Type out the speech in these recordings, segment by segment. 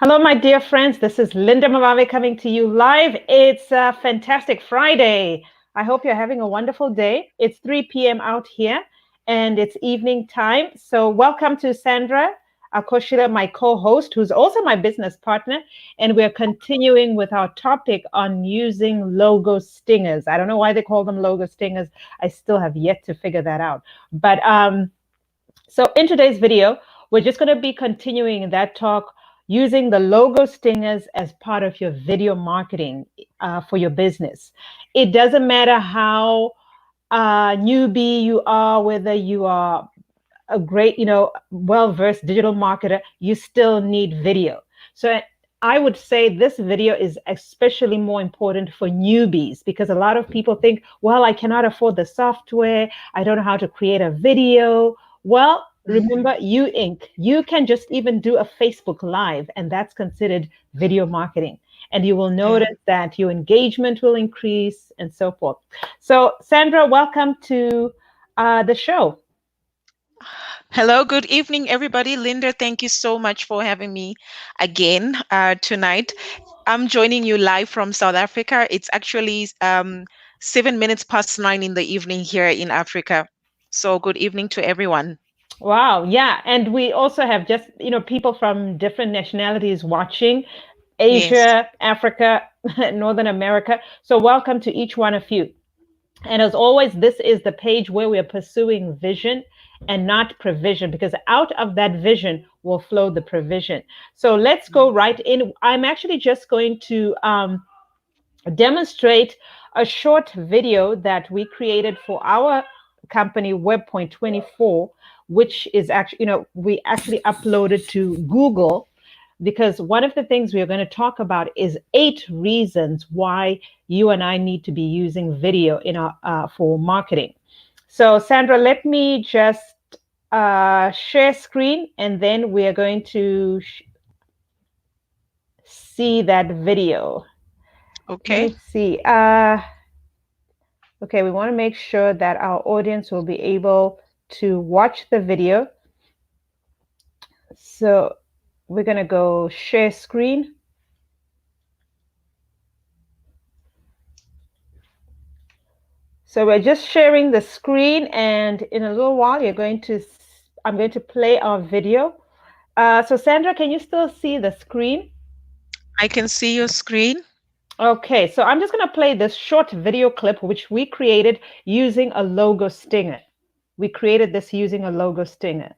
Hello, my dear friends. This is Linda Mavave coming to you live. It's a fantastic Friday. I hope you're having a wonderful day. It's 3 p.m. out here and it's evening time. So, welcome to Sandra Akoshila, my co host, who's also my business partner. And we're continuing with our topic on using logo stingers. I don't know why they call them logo stingers. I still have yet to figure that out. So in today's video, we're just going to be continuing that talk using the logo stingers as part of your video marketing for your business. It doesn't matter how newbie you are, whether you are a great, well-versed digital marketer, you still need video. So I would say this video is especially more important for newbies because a lot of people think, well, I cannot afford the software. I don't know how to create a video. Well, remember, you can just even do a Facebook Live, and that's considered video marketing. And you will Yeah. notice that your engagement will increase and so forth. So, Sandra, welcome to the show. Hello, good evening, everybody. Linda, thank you so much for having me again tonight. I'm joining you live from South Africa. It's actually 7 minutes past 9 in the evening here in Africa. So, good evening to everyone. Wow, yeah. And we also have just, people from different nationalities watching, Yes. Asia, Africa, Northern America. So welcome to each one of you. And as always, this is the page where we are pursuing vision and not provision, because out of that vision will flow the provision. So let's go right in. I'm actually just going to demonstrate a short video that we created for our company, WebPoint 24, which is actually, we actually uploaded to Google because one of the things we are going to talk about is 8 reasons why you and I need to be using video in our for marketing. So, Sandra, let me just share screen, and then we are going to see that video. Let Okay. me see. Okay, we want to make sure that our audience will be able to watch the video. So we're going to go share screen. So we're just sharing the screen, and in a little while, I'm going to play our video. So Sandra, can you still see the screen? I can see your screen. Okay, so I'm just going to play this short video clip, which we created using a logo stinger. We created this using a logo stinger.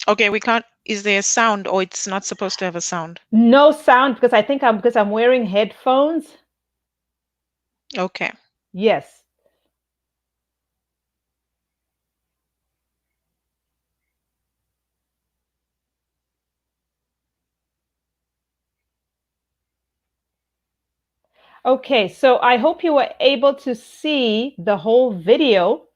Okay, we can't. Is there a sound or it's not supposed to have a sound? No sound because I think I'm wearing headphones. Okay. Yes. Okay, so I hope you were able to see the whole video.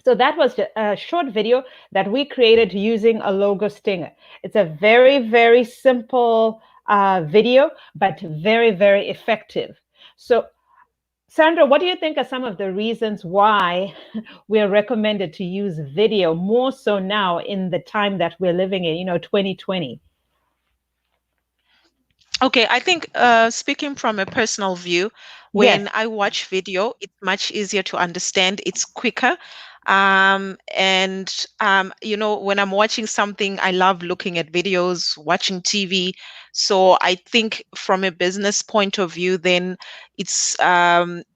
So that was a short video that we created using a logo stinger. It's a very, very simple video, but very, very effective. So, Sandra, what do you think are some of the reasons why we are recommended to use video more so now in the time that we're living in, 2020? Okay, I think speaking from a personal view, Yes. when I watch video, it's much easier to understand. It's quicker. When I'm watching something, I love looking at videos, watching TV. So I think from a business point of view, then it's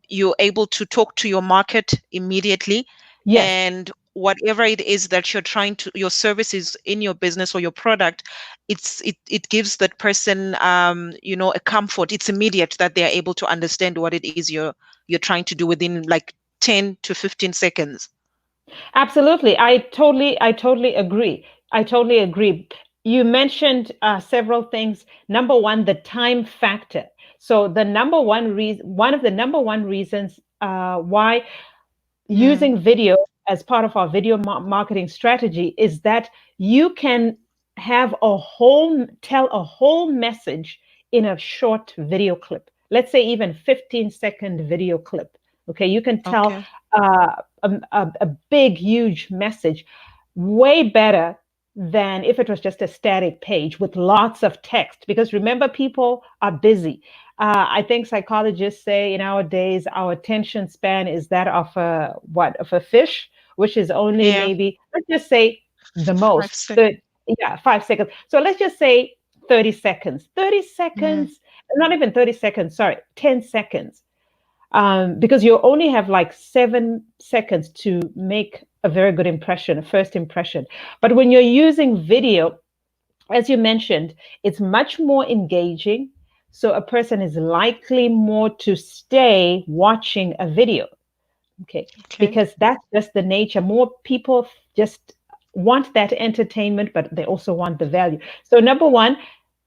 you're able to talk to your market immediately, Yes. and whatever it is that you're trying to, your services in your business or your product, it gives that person a comfort. It's immediate that they are able to understand what it is you're trying to do within like 10 to 15 seconds. Absolutely. I totally agree. I totally agree. You mentioned several things. Number one, the time factor. So the number one reason, one of the number one reasons why Mm, using video as part of our video marketing strategy is that you can tell a whole message in a short video clip. Let's say even 15-second video clip. Okay, you can tell okay. a big, huge message way better than if it was just a static page with lots of text. Because remember, people are busy. I think psychologists say in our days, our attention span is that of a what of a fish, which is only Yeah, maybe, let's just say, the five most seconds. 30, yeah, 5 seconds. So let's just say 30 seconds. 30 Mm, seconds, not even 30 seconds, sorry, 10 seconds, because you only have like 7 seconds to make a very good impression, a first impression. But when you're using video, as you mentioned, it's much more engaging. So a person is likely more to stay watching a video. Okay. okay. Because that's just the nature. More people just want that entertainment, but they also want the value. So, number one,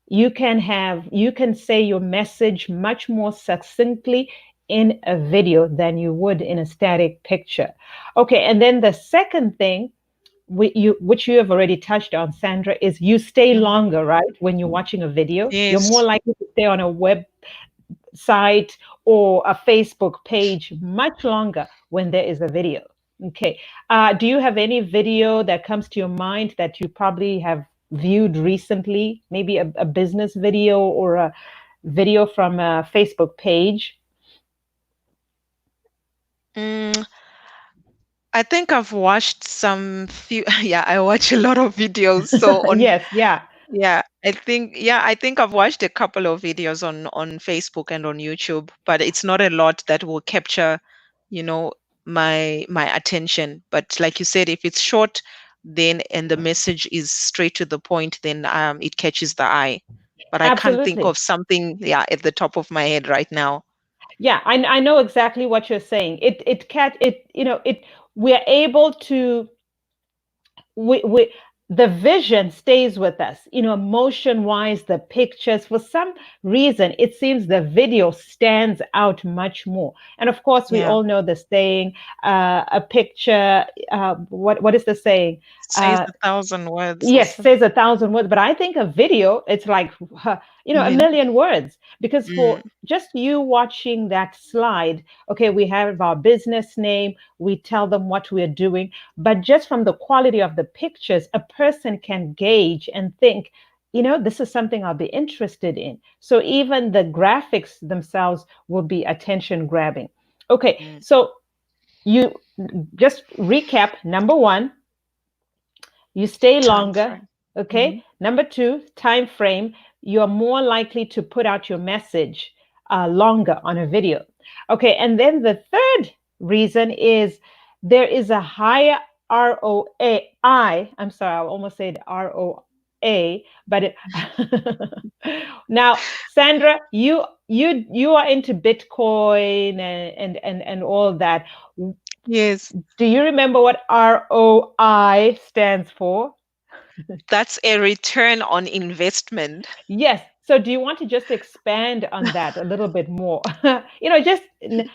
you can say your message much more succinctly in a video than you would in a static picture. Okay, and then the second thing, which you have already touched on, Sandra, is you stay Mm, longer, right? When you're watching a video, you're more yes. likely to stay on a website or a Facebook page much longer when there is a video. Okay. Do you have any video that comes to your mind that you probably have viewed recently? Maybe a business video or a video from a Facebook page? Mm, I think I've watched some few, yeah, I watch a lot of videos. So on, Yes, yeah, yeah, I think I've watched a couple of videos on Facebook and on YouTube, but it's not a lot that will capture, you know, my attention. But like you said, if it's short, then and the message is straight to the point, then it catches the eye. But I can't think absolutely. of something, yeah, at the top of my head right now. Yeah, I know exactly what you're saying. It we're able to we the vision stays with us, emotion wise, the pictures. For some reason it seems the video stands out much more. And of course we Yeah, all know the saying, a picture, what is the saying? says uh, 1,000 words or Yes, something. says 1,000 words, but I think a video, it's like, a Million. million words. Because Mm, for just you watching that slide, okay, we have our business name, we tell them what we're doing, but just from the quality of the pictures, a person can gauge and think, this is something I'll be interested in. So even the graphics themselves will be attention grabbing. Okay, mm. so you just recap. Number one, you stay Time longer. frame. Okay. Mhm. Number two, time frame. You're more likely to put out your message longer on a video. Okay. And then the third reason is there is a higher ROA. I'm sorry, I almost said ROA, but now, Sandra, you are into Bitcoin and all that. Yes, Do you remember what ROI stands for? that's a return on investment. Yes. So do you want to just expand on that a little bit more? Just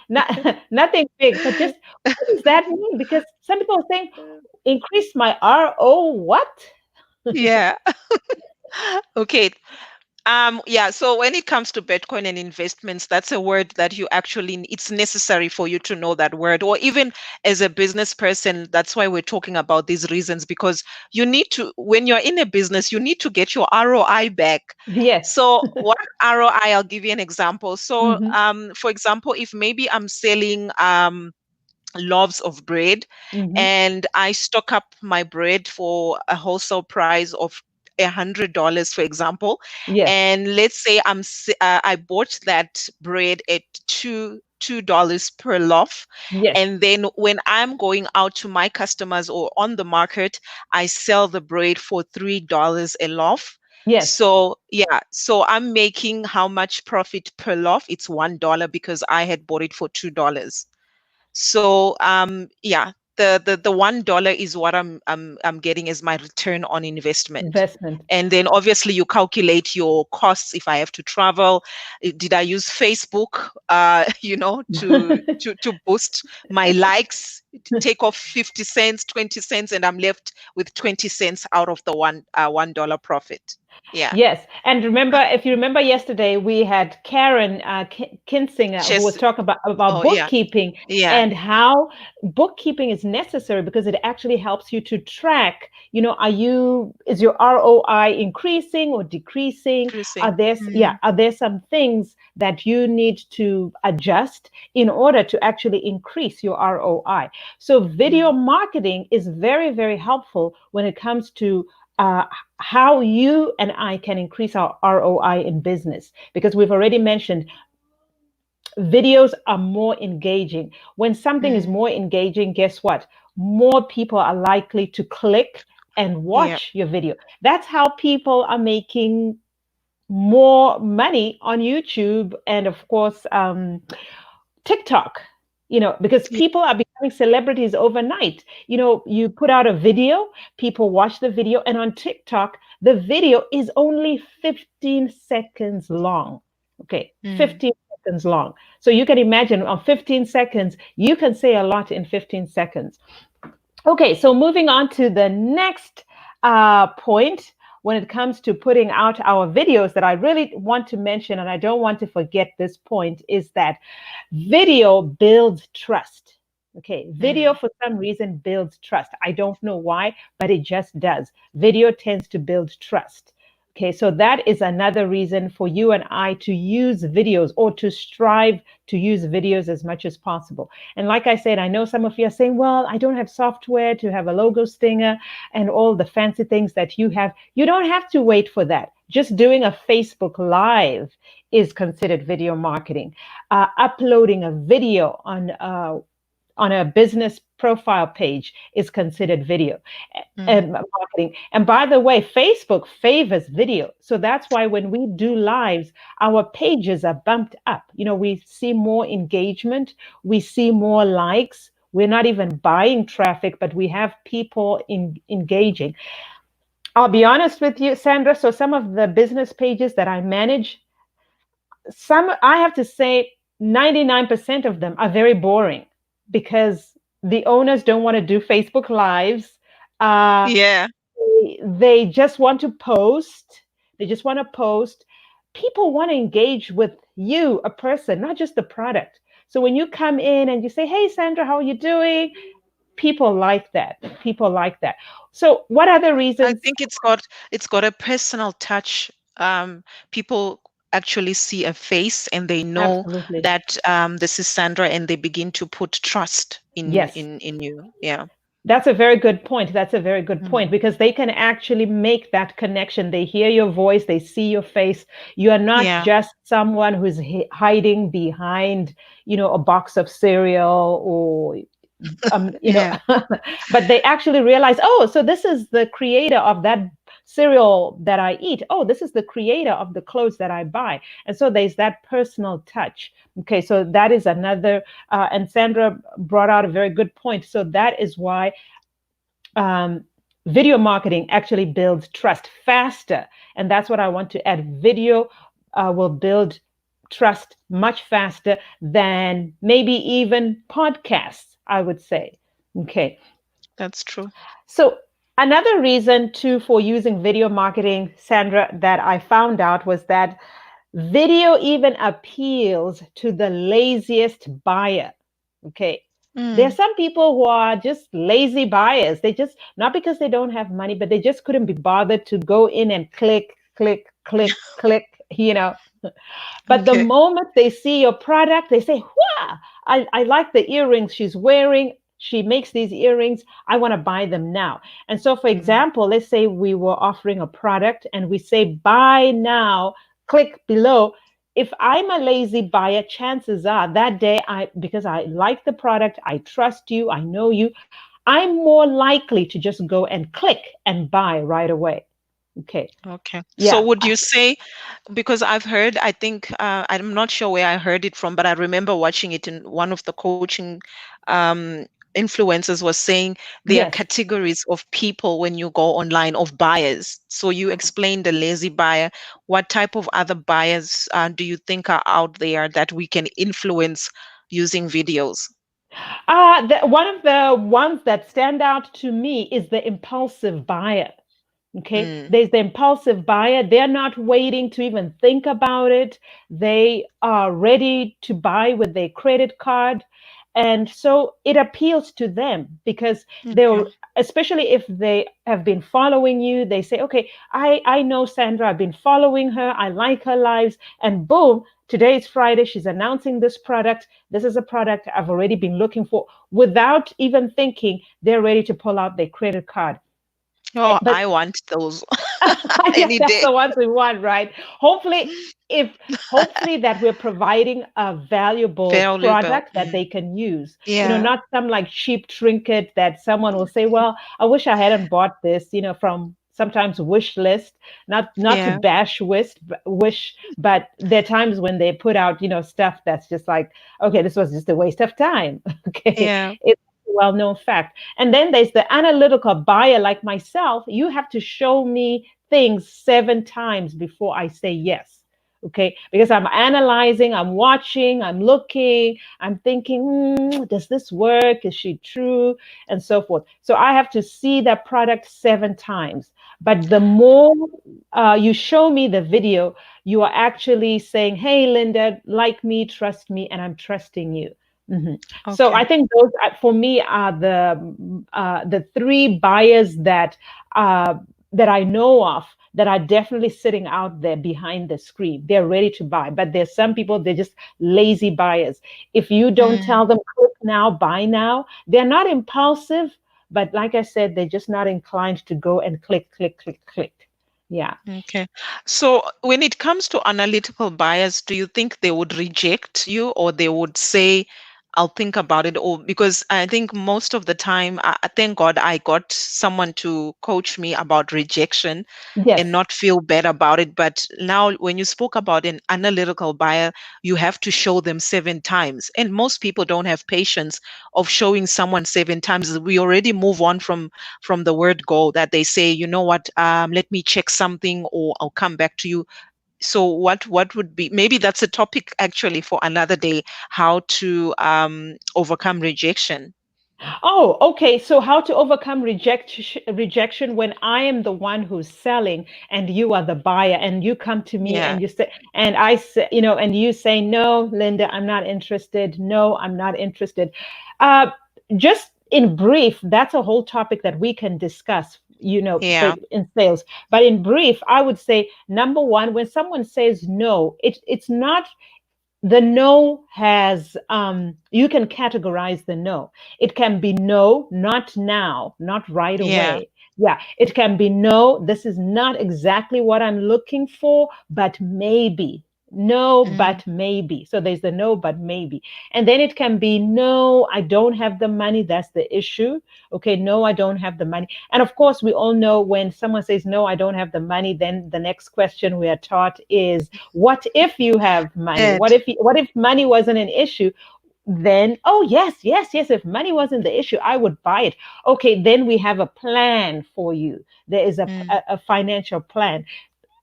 not nothing big, but just what does that mean? Because some people are saying, increase my RO what? Yeah. Okay. Yeah, so when it comes to Bitcoin and investments, that's a word that you actually, it's necessary for you to know that word, or even as a business person. That's why we're talking about these reasons, because you need to, when you're in a business, you need to get your ROI back. Yes. So, what ROI? I'll give you an example. So, Mm-hmm. for example, if maybe I'm selling loaves of bread Mm-hmm. and I stock up my bread for a wholesale price of $100, for example, Yes. and let's say I bought that bread at $2 per loaf, Yes. and then when I'm going out to my customers or on the market, I sell the bread for $3 a loaf. Yes. So yeah, so I'm making how much profit per loaf? It's $1 because I had bought it for $2. So yeah, the $1 is what I'm getting as my return on investment. Investment. And then obviously you calculate your costs if I have to travel. Did I use Facebook, to boost my likes? Take off 50 cents, 20 cents, and I'm left with 20 cents out of the $1 profit. Yeah. Yes, and remember, if you remember yesterday, we had Karen Kinsinger who was Just, talking about oh yeah. bookkeeping Yeah. and how bookkeeping is necessary because it actually helps you to track. Is your ROI increasing or decreasing? Cruising. Mm, Are there some things that you need to adjust in order to actually increase your ROI? So video mm, marketing is very, very helpful when it comes to uh, how you and I can increase our ROI in business because we've already mentioned videos are more engaging. When something is mm. more engaging, guess what? More people are likely to click and Yeah. watch your video. That's how people are making more money on YouTube and, of course, TikTok, because Yeah. people are becoming celebrities overnight. You put out a video, people watch the video, and on TikTok, the video is only 15 seconds long. Okay, Mm. 15 seconds long. So you can imagine on 15 seconds, you can say a lot in 15 seconds. Okay, so moving on to the next point when it comes to putting out our videos that I really want to mention, and I don't want to forget this point, is that video builds trust. Okay, video Mm. for some reason builds trust. I don't know why, but it just does. Video tends to build trust. Okay, so that is another reason for you and I to use videos or to strive to use videos as much as possible. And like I said, I know some of you are saying, well, I don't have software to have a logo stinger and all the fancy things that you have. You don't have to wait for that. Just doing a Facebook Live is considered video marketing. Uploading a video on a business profile page is considered video and Mm. marketing. And by the way, Facebook favors video. So that's why when we do lives, our pages are bumped up. We see more engagement, we see more likes. We're not even buying traffic, but we have people engaging. I'll be honest with you, Sandra. So some of the business pages that I manage, some I have to say 99% of them are very boring because the owners don't want to do Facebook lives. Uh, Yeah. they just want to post. They just want to post. People want to engage with you, a person, not just the product. So when you come in and you say, "Hey, Sandra, how are you doing?" People like that. People like that. So what other I reasons? think it's got a personal touch. People actually see a face and they know Absolutely. that this is Sandra, and they begin to put trust in Yes. in in you. Yeah. That's a very good point. That's a very good point Mm. because they can actually make that connection. They hear your voice, they see your face. You are not Yeah. just someone who's hiding behind, a box of cereal or Yeah. but they actually realize, oh, so this is the creator of that cereal that I eat. Oh, this is the creator of the clothes that I buy. And so there's that personal touch. Okay, so that is another, and Sandra brought out a very good point. So that is why um, video marketing actually builds trust faster. And that's what I want to add. Video will build trust much faster than maybe even podcasts, I would say. Okay. That's true. So, another reason too for using video marketing, Sandra, that I found out was that video even appeals to the laziest buyer. Okay. There are Mm. some people who are just lazy buyers. They just, not because they don't have money, but they just couldn't be bothered to go in and click, click, click, click. But the Okay. moment they see your product, they say, wow, I like the earrings she's wearing. She makes these earrings. I want to buy them now. And so, for Mm. example, let's say we were offering a product and we say, buy now, click below. If I'm a lazy buyer, chances are that day, because I like the product, I trust you, I know you, I'm more likely to just go and click and buy right away. Okay. Okay. So Yeah. would you say, because I've heard, I think, I'm not sure where I heard it from, but I remember watching it in one of the coaching um, influencers was saying there are Yes. categories of people when you go online, of buyers. So you explained the lazy buyer. What type of other buyers do you think are out there that we can influence using videos? One of the ones that stand out to me is the impulsive buyer. Okay, Mm. there's the impulsive buyer. They're not waiting to even think about it. They are ready to buy with their credit card. And so it appeals to them because Okay. they're, especially if they have been following you, they say, okay, I know Sandra, I've been following her, I like her lives, and boom, today is Friday, she's announcing this product. This is a product I've already been looking for. Without even thinking, they're ready to pull out their credit card. Oh, But I want those yeah, any that's day. the ones we want, right? Hopefully, if hopefully that we're providing a valuable Valuable. product that they can use. Yeah. Not some like cheap trinket that someone will say, "Well, I wish I hadn't bought this." From sometimes wish list, not to Yeah. bash wish, but there are times when they put out stuff that's just like, okay, this was just a waste of time. Okay, Yeah. it's a well-known fact. And then there's the analytical buyer like myself. You have to show me things 7 times before I say yes. Okay, because I'm analyzing, I'm watching, I'm looking, I'm thinking, does this work? Is she true? And so forth. So I have to see that product 7 times. But the more you show me the video, you are actually saying, hey, Linda, like me, trust me, and I'm trusting you. Mhm. So I Okay. think those, for me, are the three buyers that I know of that are definitely sitting out there behind the screen. They're ready to buy, but there's some people, they're just lazy buyers. If you don't Mm. tell them click now, buy now, they're not impulsive, but like I said, they're just not inclined to go and click, click, click, click. Yeah. Okay. So when it comes to analytical buyers, do you think they would reject you or they would say, I'll think about it? Or because I think most of the time, thank God I got someone to coach me about rejection and Yes. not feel bad about it. But now, when you spoke about an analytical buyer, you have to show them 7 times. And most people don't have patience of showing someone 7 times. We already move on from the word go that they say, you know what, let me check something or I'll come back to you. So what would be, maybe that's a topic actually for another day, how to overcome rejection. Oh, okay. So how to overcome rejection when I am the one who's selling and you are the buyer and you come to me Yeah. and you say, and I say, and you say, no, Linda, I'm not interested. No, I'm not interested. Uh, just in brief, that's a whole topic that we can discuss, for Yeah. in sales. But in brief, I would say number one, when someone says no, it's not the no has you can categorize the no. It can be no, not now, not right Yeah. away. Yeah, it can be no, this is not exactly what I'm looking for, but maybe. No, Mm. but maybe. So there's the no, but maybe. And then it can be no, I don't have the money, that's the issue. Okay, no, I don't have the money. And of course, we all know when someone says no, I don't have the money, then the next question we are taught is, what if you have money? Ed. What if money wasn't an issue? Then, oh yes, yes, yes, if money wasn't the issue, I would buy it. Okay, then we have a plan for you. There is a, Mm. a, a financial plan.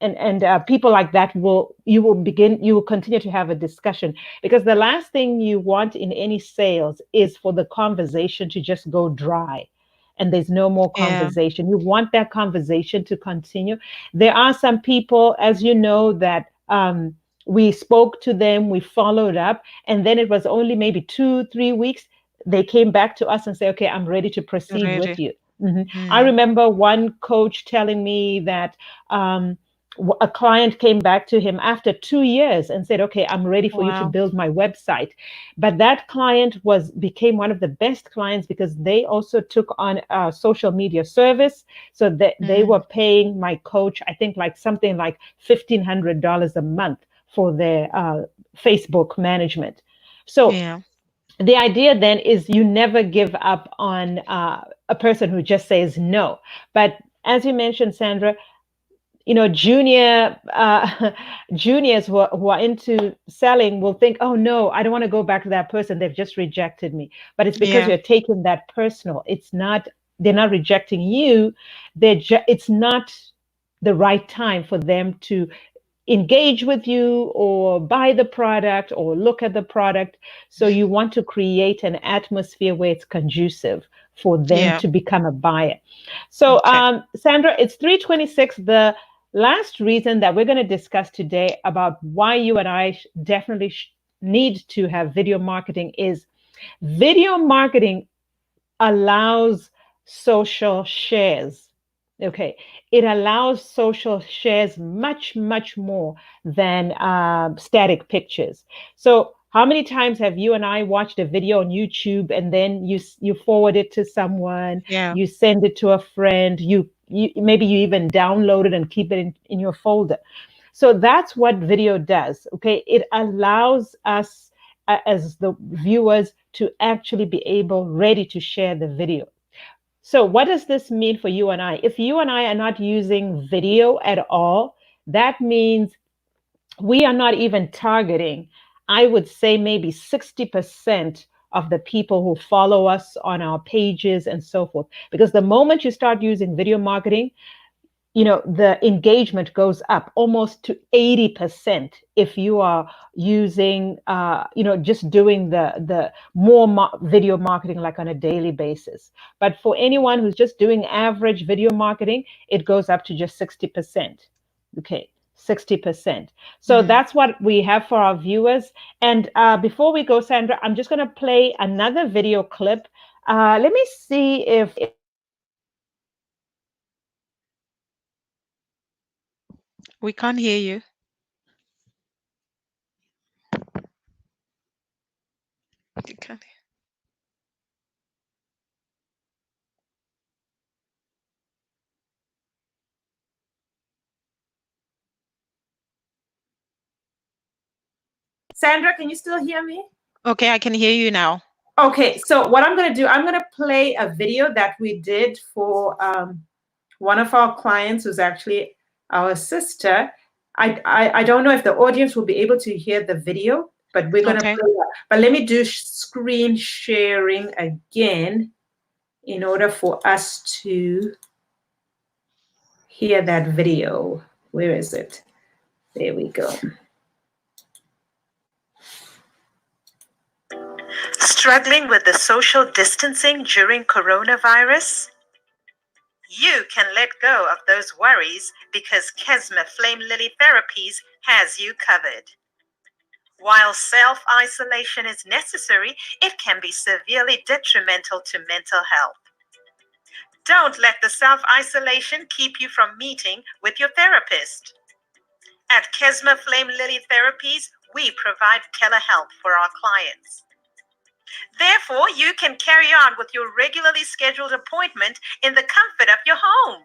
And people like that you will continue to have a discussion, because the last thing you want in any sales is for the conversation to just go dry and there's no more Yeah. conversation. You want that conversation to continue. There are some people, as you know, that we spoke to them, we followed up, and then it was only maybe 2 3 weeks they came back to us and say, okay, I'm ready to proceed with Ready. you. I Mm. remember one coach telling me that um, a client came back to him after 2 years and said, okay, I'm ready for you to Wow. build my website. But that client became one of the best clients because they also took on a social media service. So that they were Mm. paying my coach, I think, like something like $1,500 a month for their Facebook management. So Yeah. the idea then is you never give up on a person who just says no. But as you mentioned, Sandra, juniors who are into selling will think, oh no, I don't want to go back to that person, they've just rejected me. But it's because Yeah. you're taking that personal. It's not, they're not rejecting you. It's not the right time for them to engage with you or buy the product or look at the product. So you want to create an atmosphere where it's conducive. for them Yeah. to become a buyer. So, Okay. Sandra, it's 3:26. The last reason that we're going to discuss today about why you and I definitely need to have video marketing is video marketing allows social shares. Okay, it allows social shares much, much more than static pictures. So, how many times have you and I watched a video on YouTube and then you forward it to someone, Yeah. you send it to a friend, you maybe you even download it and keep it in your folder. So that's what video does. Okay, it allows us as the viewers to actually be able ready to share the video. So what does this mean for you and I? If you and I are not using video at all, that means we are not even targeting, I would say maybe 60% of the people who follow us on our pages and so forth. Because the moment you start using video marketing, the engagement goes up almost to 80% if you are using just doing the more video marketing like on a daily basis. But for anyone who's just doing average video marketing, it goes up to just 60%. Okay, 60%. So Mm. that's what we have for our viewers. And before we go, Sandra, I'm just going to play another video clip. Let me see if We can't hear you. You can't. Sandra, can you still hear me? Okay, I can hear you now. Okay, so what I'm going to do, I'm going to play a video that we did for one of our clients who's actually our sister. I don't know if the audience will be able to hear the video, but we're going to Okay. play that. But let me do screen sharing again in order for us to hear that video. Where is it? There we go. Struggling with the social distancing during coronavirus? You can let go of those worries because Kesma Flame Lily Therapies has you covered. While self-isolation is necessary, it can be severely detrimental to mental health. Don't let the self-isolation keep you from meeting with your therapist. At Kesma Flame Lily Therapies, we provide telehealth for our clients. Therefore, you can carry on with your regularly scheduled appointment in the comfort of your home.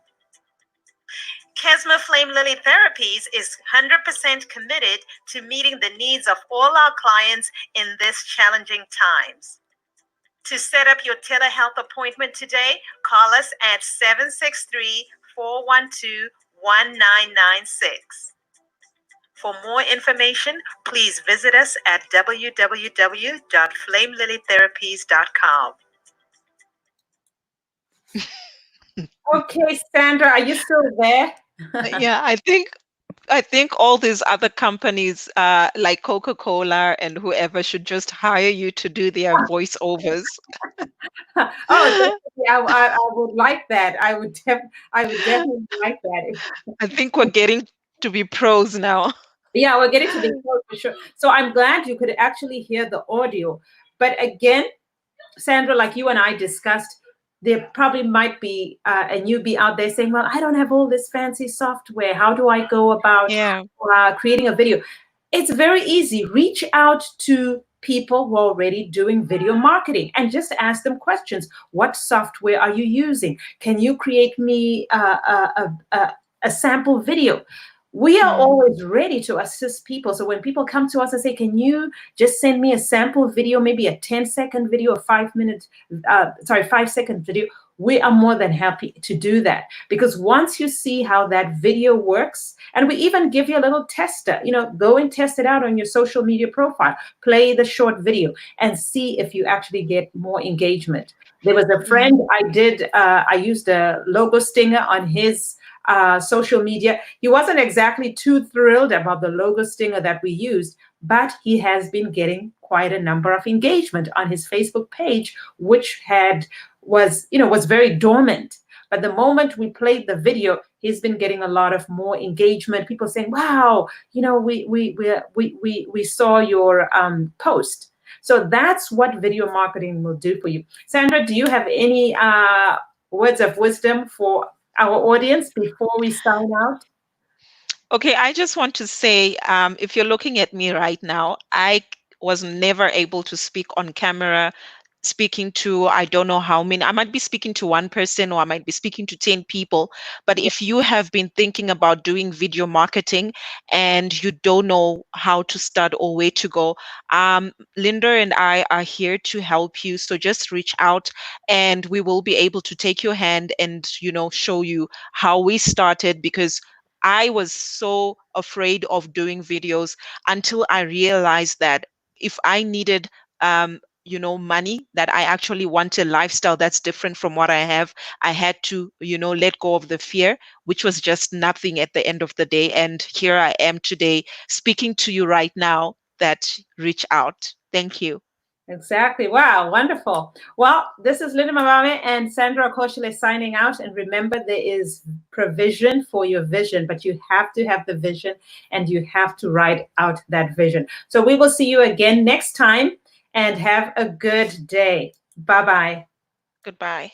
Kesma Flame Lily Therapies is 100% committed to meeting the needs of all our clients in this challenging times. To set up your telehealth appointment today, call us at 763-412-1996. For more information, please visit us at www.flamelilytherapies.com. Okay, Sandra, are you still there? Yeah, I think all these other companies, like Coca-Cola and whoever, should just hire you to do their voiceovers. Oh, definitely. I would like that. I would definitely like that. I think we're getting to be pros now. Yeah, we're getting to the point for sure. So I'm glad you could actually hear the audio. But again, Sandra, like you and I discussed, there probably might be a newbie out there saying, well, I don't have all this fancy software. How do I go about Yeah. creating a video? It's very easy. Reach out to people who are already doing video marketing and just ask them questions. What software are you using? Can you create me a sample video? We are Mm. always ready to assist people. So when people come to us and say, can you just send me a sample video, maybe a 10-second video, a 5-second video, we are more than happy to do that. Because once you see how that video works, and we even give you a little tester, go and test it out on your social media profile, play the short video and see if you actually get more engagement. There was a friend I used a logo stinger on his social media. He wasn't exactly too thrilled about the logo stinger that we used, but he has been getting quite a number of engagement on his Facebook page, which had was very dormant. But the moment we played the video, he's been getting a lot of more engagement. People saying, "Wow, we saw your post." So that's what video marketing will do for you. Sandra, do you have any words of wisdom for our audience before we sign out? Okay, I just want to say, if you're looking at me right now, I was never able to speak on camera, speaking to, I don't know how many. I might be speaking to one person or I might be speaking to 10 people. But if you have been thinking about doing video marketing and you don't know how to start or where to go, Linda and I are here to help you. So just reach out and we will be able to take your hand and, show you how we started, because I was so afraid of doing videos until I realized that if I needed, money, that I actually want a lifestyle that's different from what I have, I had to, let go of the fear, which was just nothing at the end of the day. And here I am today speaking to you right now that reach out. Thank you. Exactly. Wow, wonderful. Well, this is Linda Mawame and Sandra Koshile signing out. And remember, there is provision for your vision, but you have to have the vision and you have to write out that vision. So we will see you again next time and have a good day. Bye-bye. Goodbye.